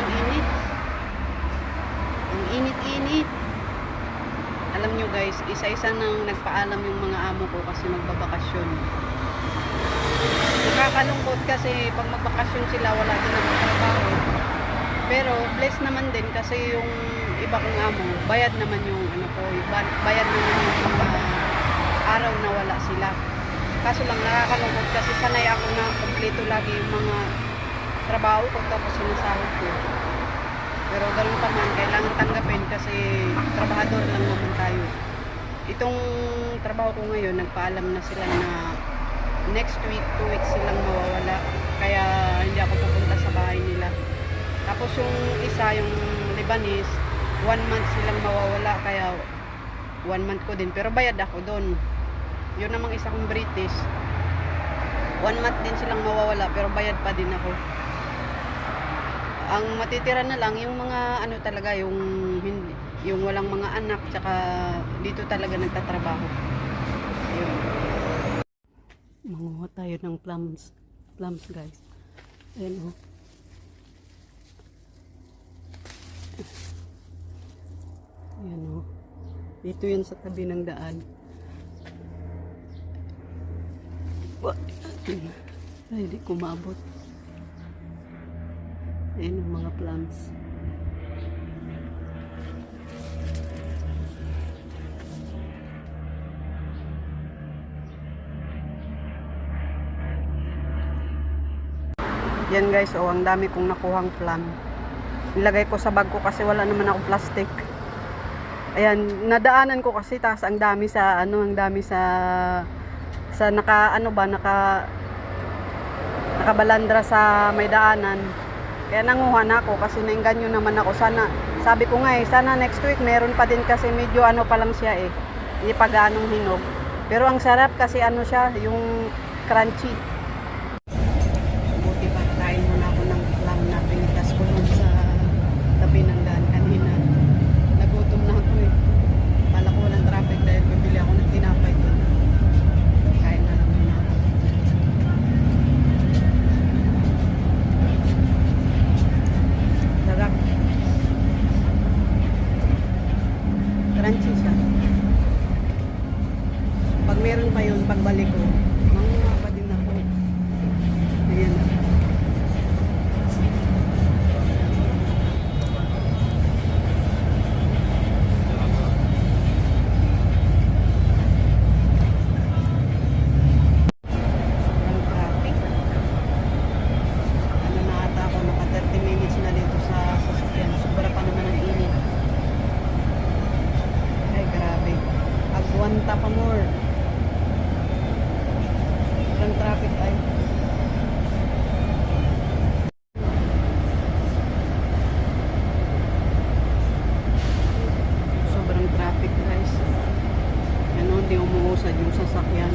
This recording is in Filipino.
sobrang init. Ang init-init. Alam nyo guys, isa-isa nang nagpaalam yung mga amo ko kasi magbabakasyon. Nakakalungkot kasi pag magbakasyon sila wala din ang trabaho. Pero blessed naman din kasi yung iba kong amo, bayad naman yung ano ko, bayad naman yung mga araw na wala sila. Kaso lang nakakalungkot kasi sanay ako na kompleto lagi yung mga trabaho ko tapos sinasahod ko. Pero ganun pa man, kailangan tanggapin kasi trabahador lang naman tayo. Itong trabaho ko ngayon, nagpaalam na sila na next week, 2 weeks silang mawawala. Kaya hindi ako pupunta sa bahay nila. Tapos yung isa, yung Lebanese, 1 month silang mawawala. Kaya 1 month ko din. Pero bayad ako doon. Yun namang isa kong British. 1 month din silang mawawala pero bayad pa din ako. Ang matitira na lang yung mga ano talaga, yung hindi, yung walang mga anak tsaka dito talaga nagtatrabaho. Ayun. Manguha tayo ng plums guys. Ayan oh. Ayan oh. Dito yan sa tabi ng daan. Ay, di ko maabot. Ayan ang mga plums. Yan guys, oh, ang dami kong nakuhang plum. Nilagay ko sa bag ko kasi wala naman akong plastic. Ayan, nadaanan ko kasi taas ang dami sa ano, ang dami sa nakabalandra sa may daanan. Kaya nanguha na ako kasi nainganyo naman ako. Sana, sabi ko nga sana next week meron pa din kasi medyo ano pa lang siya eh. Hindi pa gaanong hinog. Pero ang sarap kasi ano siya, yung crunchy. Buti pa kain muna ako ng plum na pinitas ko nun sa tabi ng daan kanina. Nagutom na ako eh. Pala ko walang traffic dahil bibili ako ng tinapay doon. Kain na lang muna ako. Sarap. Crunchy siya. Pag meron pa yun, pagbalik ko, manguha pa din ako. Ayan. Sobrang traffic. Ano na ata ako, naka 30 minutes na dito sa sasakyan. Sobra pa naman ang init. Ay, grabe. Agwanta pa more. Sobrang traffic ay. Sobrang traffic guys. Ano, hindi umuusad yung sasakyan.